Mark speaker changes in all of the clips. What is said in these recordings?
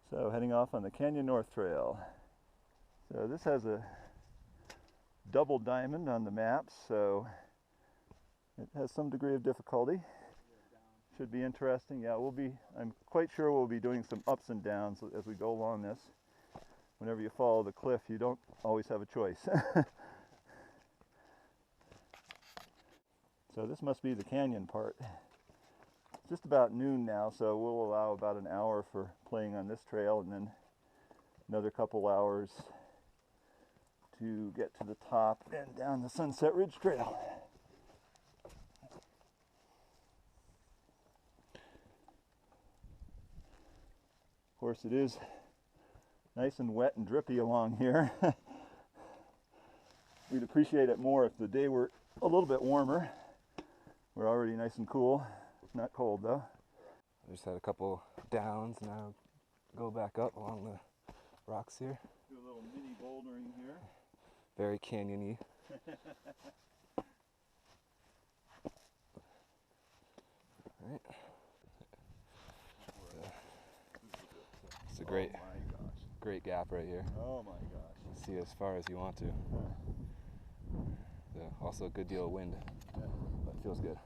Speaker 1: So heading off on the Canyon North Trail. So this has a double diamond on the map, so it has some degree of difficulty. Should be interesting. Yeah, I'm quite sure we'll be doing some ups and downs as we go along this. Whenever you follow the cliff, you don't always have a choice. So this must be the canyon part. It's just about noon now, so we'll allow about an hour for playing on this trail and then another couple hours to get to the top and down the Sunset Ridge Trail. Of course, it is nice and wet and drippy along here. We'd appreciate it more if the day were a little bit warmer. We're already nice and cool, not cold though.
Speaker 2: I just had a couple downs, now go back up along the rocks here.
Speaker 1: Do a little mini bouldering here.
Speaker 2: Very canyon-y. Right. It's a great gap right here.
Speaker 1: Oh my gosh.
Speaker 2: You can see as far as you want to. Also a good deal of wind, but it feels good.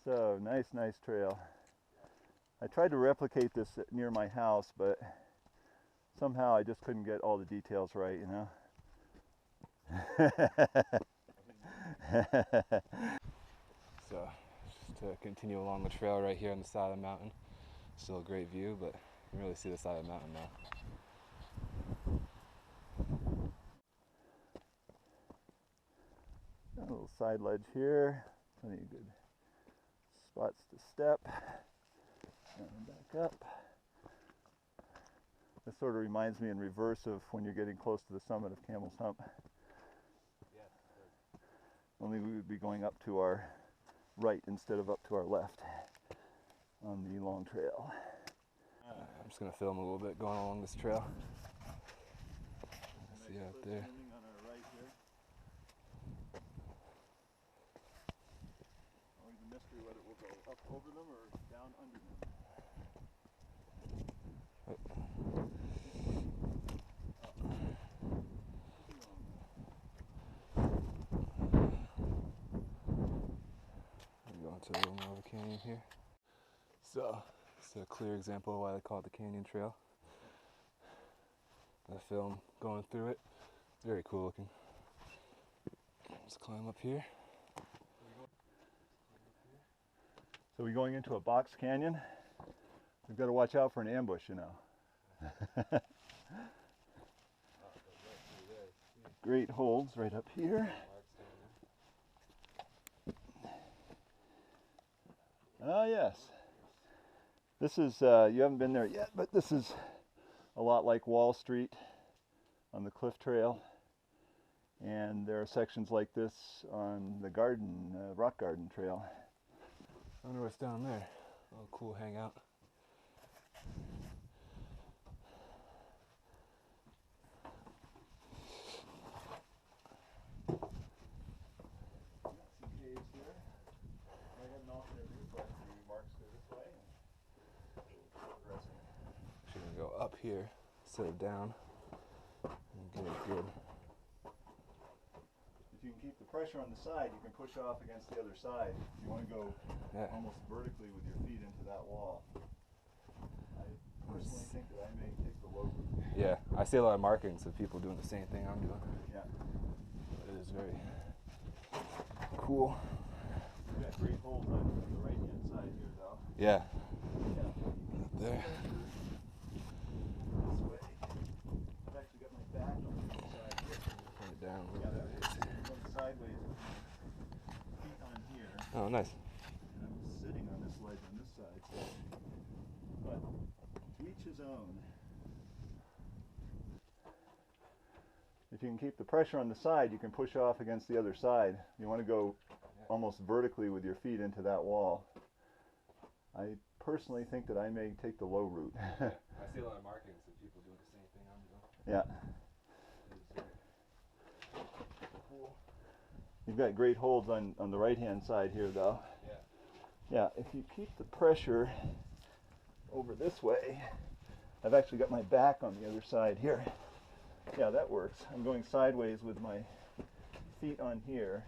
Speaker 1: So, nice trail. I tried to replicate this near my house, but somehow I just couldn't get all the details right, you know?
Speaker 2: So, just to continue along the trail right here on the side of the mountain. Still a great view, but you can really see the side of the mountain now.
Speaker 1: Got a little side ledge here. Plenty of good spots to step. And back up. This sort of reminds me in reverse of when you're getting close to the summit of Camel's Hump.
Speaker 2: Yes.
Speaker 1: Only we would be going up to our right instead of up to our left on the long trail.
Speaker 2: I'm just going to film a little bit going along this trail. See out there.
Speaker 1: On our right here. Always a mystery whether we'll go up over them or down under them.
Speaker 2: I'm going to a little more of a canyon here. So, it's a clear example of why they call it the Canyon Trail. I film going through it. Very cool looking. Let's climb up here.
Speaker 1: So we're going into a box canyon. We've got to watch out for an ambush, you know. Great holds right up here. Oh yes. This is, you haven't been there yet, but this is a lot like Wall Street on the Cliff Trail. And there are sections like this on the Rock Garden Trail.
Speaker 2: I wonder what's down there. Oh, cool hangout.
Speaker 1: Some caves here. I have an alternate route, but the marks go this way. Progressing.
Speaker 2: Actually gonna go up here instead of down and get it good.
Speaker 1: If you can keep the pressure on the side, you can push off against the other side. If you want to go almost vertically with your feet into that wall. I personally think that I may take the low route.
Speaker 2: Yeah, I see a lot of markings of people doing the same thing I'm doing.
Speaker 1: Yeah.
Speaker 2: It is very cool.
Speaker 1: We've got great holds on the right hand side here though.
Speaker 2: Yeah.
Speaker 1: Yeah.
Speaker 2: Up there.
Speaker 1: This way. I've actually got my back on the other side here.
Speaker 2: Put it down a
Speaker 1: Yeah,
Speaker 2: little bit.
Speaker 1: going sideways with my feet on here.
Speaker 2: Oh, nice.
Speaker 1: And I'm sitting on this ledge on this side. So. But to each his own. If you can keep the pressure on the side, you can push off against the other side. You want to go almost vertically with your feet into that wall. I personally think that I may take the low route.
Speaker 2: I see a lot of markings of people doing the same thing I'm doing.
Speaker 1: Yeah.
Speaker 2: It is very cool.
Speaker 1: You've got great holds on the right-hand side here, though.
Speaker 2: Yeah.
Speaker 1: Yeah, if you keep the pressure over this way, I've actually got my back on the other side here. Yeah, that works. I'm going sideways with my feet on here,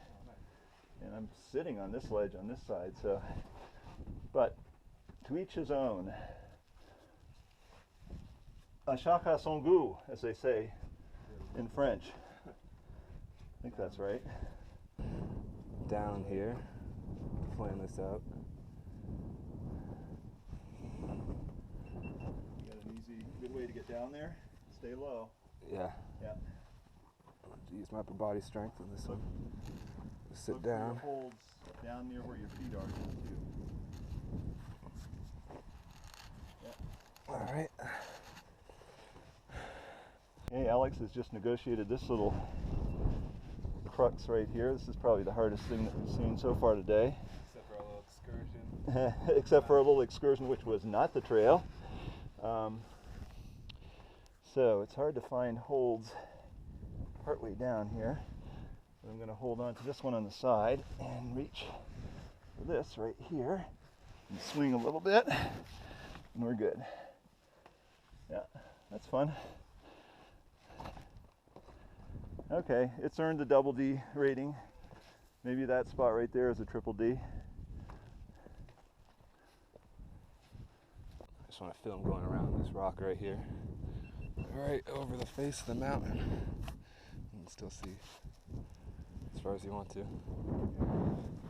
Speaker 1: and I'm sitting on this ledge on this side, so, but to each his own. À chacun son goût, as they say in French. I think that's right.
Speaker 2: Down here, plan this out.
Speaker 1: You got an easy, good way to get down there. Stay low.
Speaker 2: Yeah.
Speaker 1: Yeah.
Speaker 2: I'll have to use my upper body strength on this one. Just sit
Speaker 1: Look for your
Speaker 2: down.
Speaker 1: holds down near where your feet are too. Yeah.
Speaker 2: All right.
Speaker 1: Okay, Alex has just negotiated this little crux right here. This is probably the hardest thing that we've seen so far today.
Speaker 2: Except for a little excursion.
Speaker 1: Except for a little excursion, which was not the trail. So it's hard to find holds partway down here. I'm going to hold on to this one on the side and reach for this right here and swing a little bit, and we're good. Yeah, that's fun. Okay, it's earned the double D rating. Maybe that spot right there is a triple D.
Speaker 2: I just want to film going around this rock right here. Right over the face of the mountain. You can still see as far as you want to.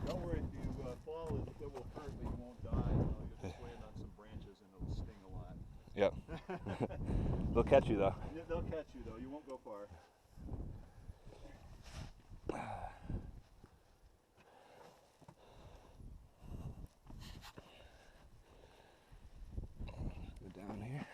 Speaker 1: Don't worry, if you fall, it will hurt, but you won't die. You'll just land on some branches and it'll sting a lot.
Speaker 2: Yep. They'll catch you though.
Speaker 1: Yeah, they'll catch you though, you won't go far.
Speaker 2: Go down here.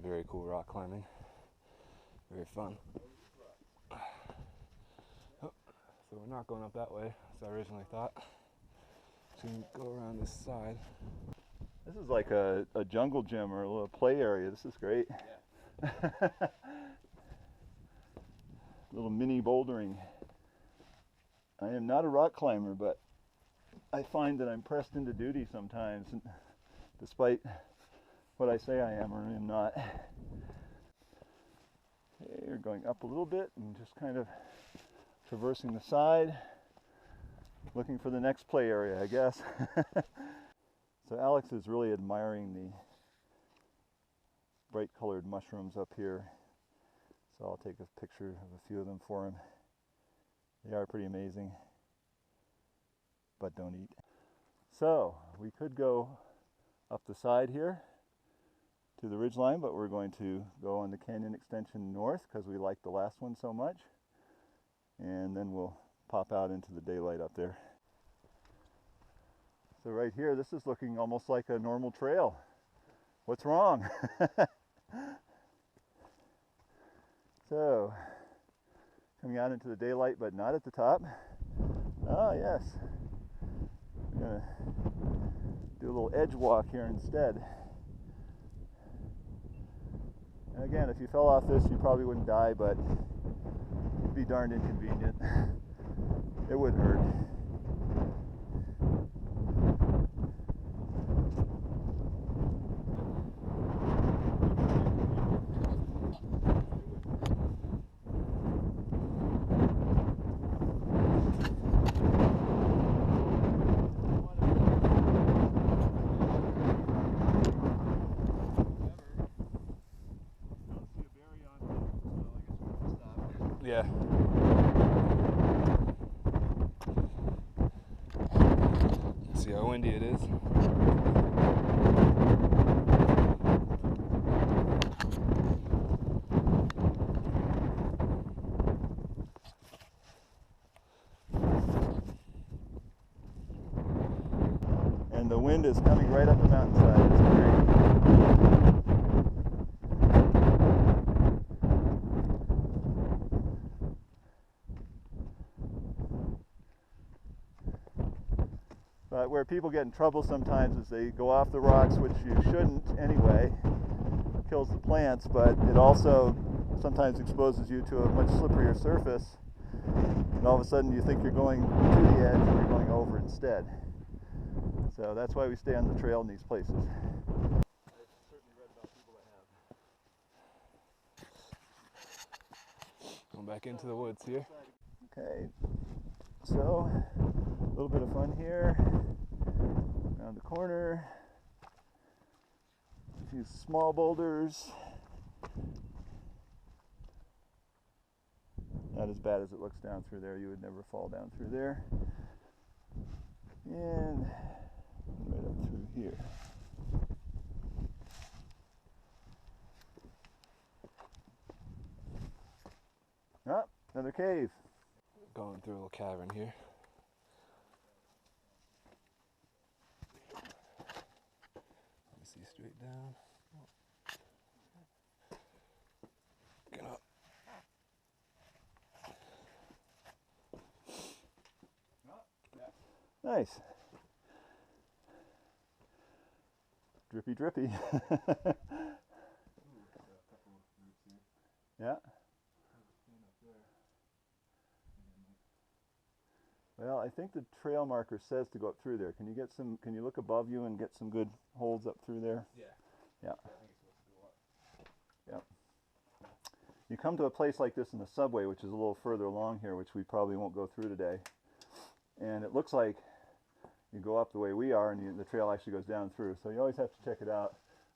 Speaker 2: Very cool rock climbing. Very fun. Oh, so we're not going up that way, as I originally thought. So we can go around this side.
Speaker 1: This is like a jungle gym or a little play area. This is great.
Speaker 2: Yeah.
Speaker 1: Little mini bouldering. I am not a rock climber, but I find that I'm pressed into duty sometimes, despite what I say I am or am not. Okay, you're going up a little bit and just kind of traversing the side, looking for the next play area, I guess. So Alex is really admiring the bright colored mushrooms up here. So I'll take a picture of a few of them for him. They are pretty amazing, but don't eat. So we could go up the side here to the ridgeline, but we're going to go on the canyon extension north because we like the last one so much. And then we'll pop out into the daylight up there. So right here, this is looking almost like a normal trail. What's wrong? So, coming out into the daylight, but not at the top. Oh yes, we're gonna do a little edge walk here instead. And again, if you fell off this, you probably wouldn't die, but it'd be darned inconvenient. It would hurt.
Speaker 2: Yeah. See how windy it is.
Speaker 1: And the wind is coming right up the mountainside. It's great. But where people get in trouble sometimes is they go off the rocks, which you shouldn't anyway. Kills the plants, but it also sometimes exposes you to a much slipperier surface. And all of a sudden you think you're going to the edge and you're going over instead. So that's why we stay on the trail in these places. I've certainly read about people that have.
Speaker 2: Going back into the woods here.
Speaker 1: Okay, so a little bit of fun here. Around the corner. A few small boulders. Not as bad as it looks down through there. You would never fall down through there. And right up through here. Ah, another cave.
Speaker 2: Going through a little cavern here. Let me see straight down. Get up.
Speaker 1: Nice. Drippy, drippy. Yeah. Well, I think the trail marker says to go up through there. Can you get some? Can you look above you and get some good holds up through there?
Speaker 2: Yeah.
Speaker 1: Yeah. Yeah. You come to a place like this in the subway, which is a little further along here, which we probably won't go through today. And it looks like you go up the way we are, and the trail actually goes down through. So you always have to check it out.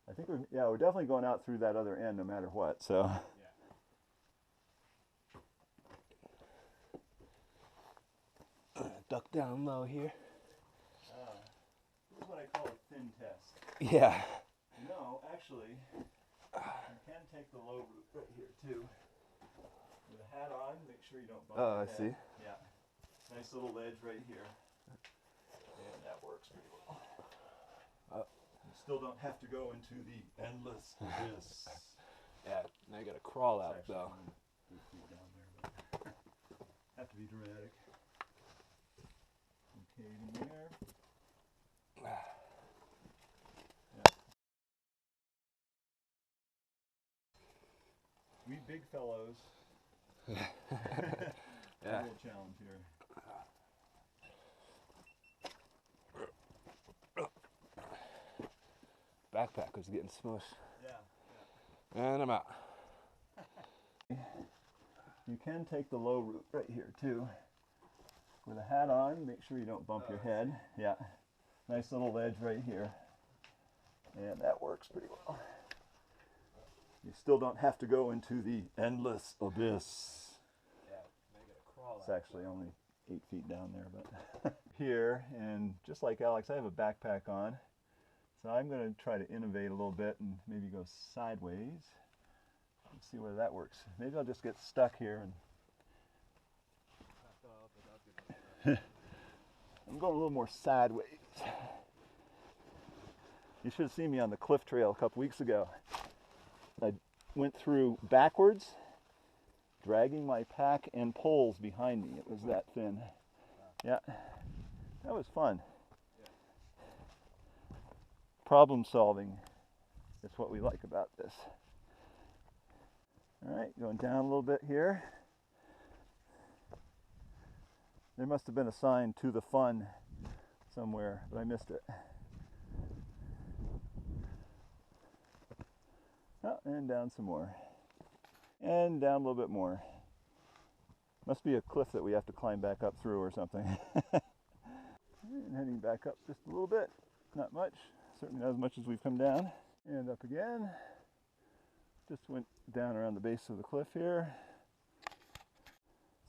Speaker 1: I think we're definitely going out through that other end, no matter what. So.
Speaker 2: Duck down low here.
Speaker 1: This is what I call a thin test.
Speaker 2: Yeah.
Speaker 1: No, actually, you can take the low route right here too. With a hat on, make sure you don't bump your head.
Speaker 2: I see.
Speaker 1: Yeah. Nice little ledge right here. And that works pretty well. You still don't have to go into the endless abyss.
Speaker 2: Yeah, now you gotta crawl out though.
Speaker 1: Down there, but have to be dramatic. Okay, in there. Yeah. We big fellows.
Speaker 2: Yeah.
Speaker 1: A little challenge here.
Speaker 2: Backpack was getting smushed.
Speaker 1: Yeah.
Speaker 2: And I'm out.
Speaker 1: You can take the low route right here too. With a hat on, make sure you don't bump your head. Yeah. Nice little ledge right here. And that works pretty well. You still don't have to go into the endless abyss.
Speaker 2: Yeah, now you gotta crawl
Speaker 1: It's actually only 8 feet down there, but here, and just like Alex, I have a backpack on. So I'm going to try to innovate a little bit and maybe go sideways. Let's see whether that works. Maybe I'll just get stuck here and I'm going a little more sideways. You should have seen me on the cliff trail a couple weeks ago. I went through backwards, dragging my pack and poles behind me. It was that thin. Yeah, that was fun. Problem solving is what we like about this. All right, going down a little bit here. There must have been a sign to the fun somewhere, but I missed it. Oh, and down some more. And down a little bit more. Must be a cliff that we have to climb back up through or something. And heading back up just a little bit. Not much. Certainly not as much as we've come down. And up again. Just went down around the base of the cliff here.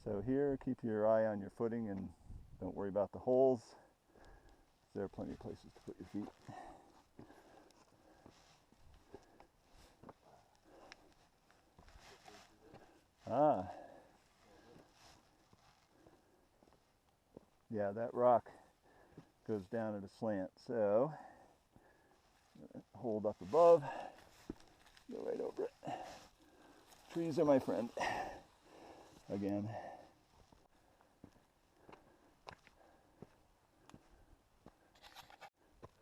Speaker 1: So here, keep your eye on your footing and don't worry about the holes. There are plenty of places to put your feet. Ah. Yeah, that rock goes down at a slant. So, hold up above, go right over it. Trees are my friend. Again.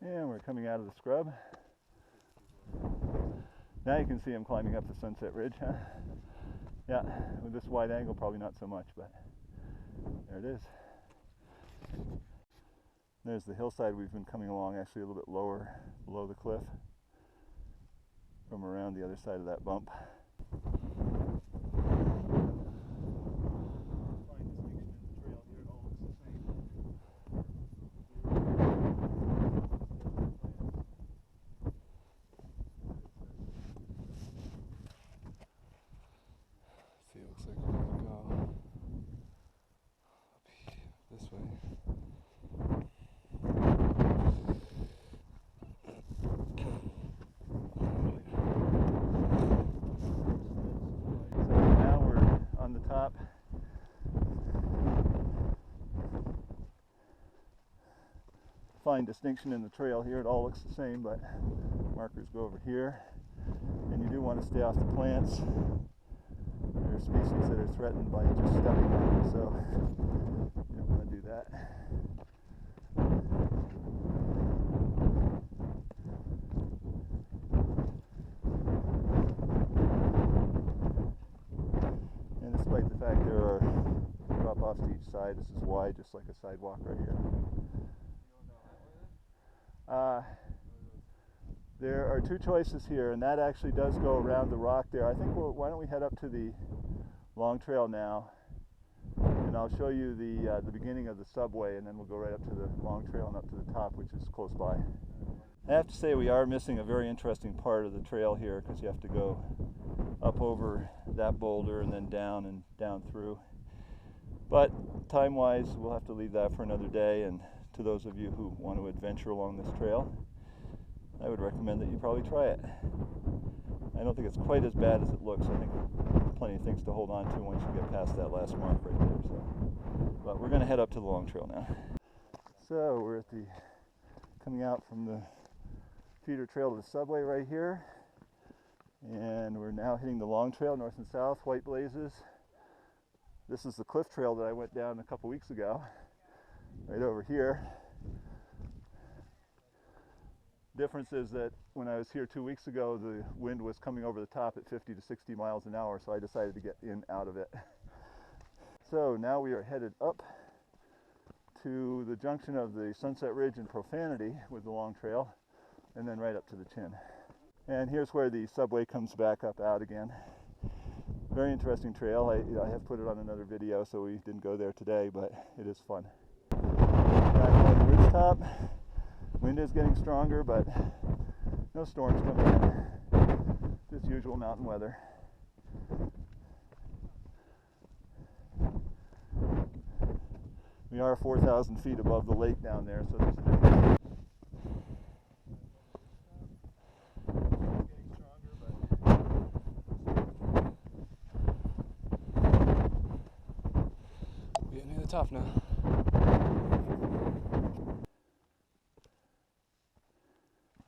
Speaker 1: And we're coming out of the scrub. Now you can see him climbing up the Sunset Ridge, huh? Yeah, with this wide angle probably not so much, but there it is. There's the hillside we've been coming along, actually a little bit lower below the cliff from around the other side of that bump.
Speaker 2: See, it looks like we're gonna go up this way.
Speaker 1: So now we're on the top. Fine distinction in the trail here. It all looks the same, but markers go over here. And you do want to stay off the plants. There are species that are threatened by just stepping on them, so you don't want to do that. And despite the fact there are drop-offs to each side, this is wide, just like a sidewalk right here. There are two choices here, and that actually does go around the rock there. I think why don't we head up to the long trail now, and I'll show you the beginning of the subway, and then we'll go right up to the long trail and up to the top, which is close by. I have to say we are missing a very interesting part of the trail here, because you have to go up over that boulder and then down through. But time-wise, we'll have to leave that for another day, and to those of you who want to adventure along this trail, I would recommend that you probably try it. I don't think it's quite as bad as it looks. I think plenty of things to hold on to once you get past that last mark right there. So, but we're going to head up to the long trail now. So we're at coming out from the feeder trail to the subway right here, and we're now hitting the long trail, north and south, white blazes. This is the cliff trail that I went down a couple weeks ago, right over here. Difference is that when I was here 2 weeks ago, the wind was coming over the top at 50 to 60 miles an hour, so I decided to get out of it. So now we are headed up to the junction of the Sunset Ridge and Profanity with the long trail, and then right up to the chin. And here's where the subway comes back up out again. Very interesting trail. I have put it on another video, so we didn't go there today, but it is fun. Back on the ridge top. Wind is getting stronger, but no storms coming in. Just usual mountain weather. We are 4,000 feet above the lake down there, so there's a difference.
Speaker 2: We're getting near the top now.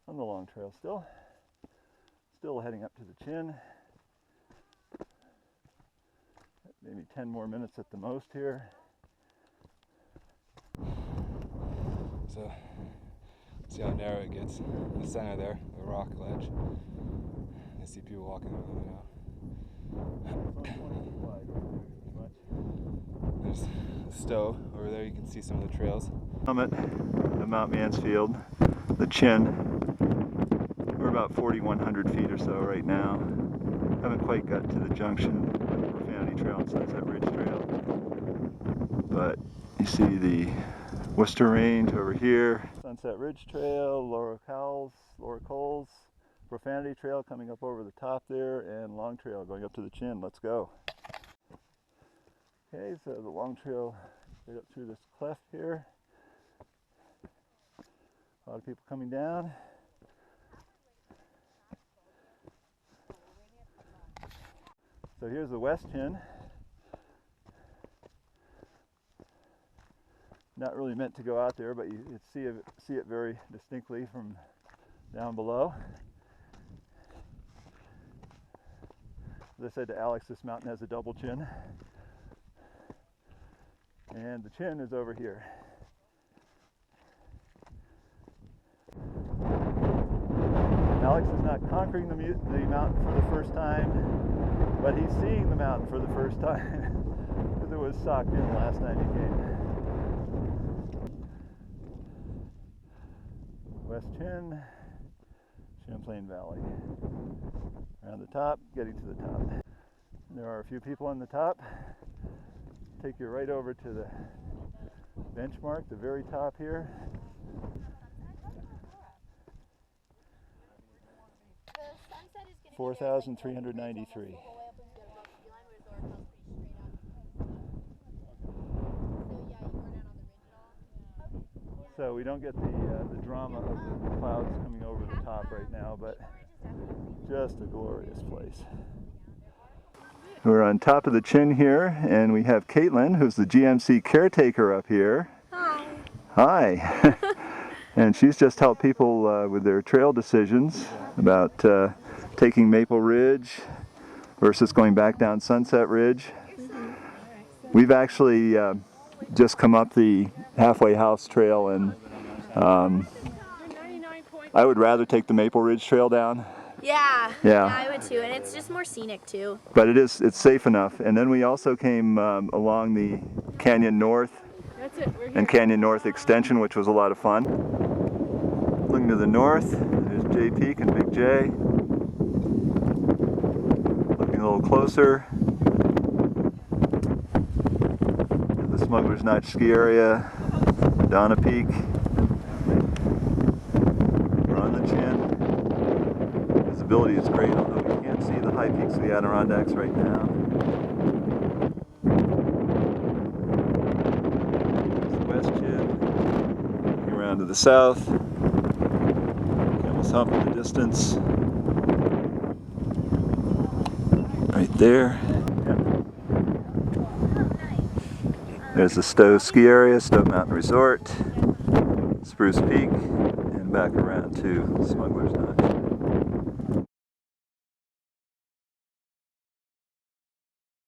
Speaker 1: On the long trail still heading up to the chin. Maybe 10 more minutes at the most here.
Speaker 2: So, see how narrow it gets. The center there, the rock ledge. I see people walking over there now. There's a stow over there. You can see some of the trails.
Speaker 1: Summit of Mount Mansfield, the chin. We're about 4,100 feet or so right now. Haven't quite got to the junction of Profanity Trail and Sunset Ridge Trail. But you see the Worcester Range over here. Sunset Ridge Trail, Laura Coles, Profanity Trail coming up over the top there, and Long Trail going up to the chin. Let's go. Okay, so the Long Trail right up through this cleft here. A lot of people coming down. So here's the west chin. Not really meant to go out there, but you see it very distinctly from down below. As I said to Alex, this mountain has a double chin. And the chin is over here. Alex is not conquering the mountain for the first time, but he's seeing the mountain for the first time because it was socked in last time he came. West Chin, Champlain Valley. Around the top, getting to the top. There are a few people on the top. Take you right over to the benchmark, the very top here. 4,393. So we don't get the drama of the clouds coming over the top right now, but just a glorious place. We're on top of the Chin here, and we have Caitlin, who's the GMC caretaker up here.
Speaker 3: Hi.
Speaker 1: Hi. And she's just helped people with their trail decisions about taking Maple Ridge versus going back down Sunset Ridge. We've actually just come up the Halfway House Trail, and I would rather take the Maple Ridge Trail down.
Speaker 3: Yeah, I would too, and it's just more scenic too.
Speaker 1: But it's safe enough. And then we also came along the Canyon North and Canyon North extension, which was a lot of fun. Looking to the north, there's J Peak and Big J. Looking a little closer, the Smuggler's Notch ski area, Donna Peak. We're on the Chin. Visibility is great, although we can't see the high peaks of the Adirondacks right now. There's the West Chin. Looking around to the south. Camel's Hump in the distance. Right there. There's the Stowe ski area, Stowe Mountain Resort, Spruce Peak, and back around to Smuggler's Notch.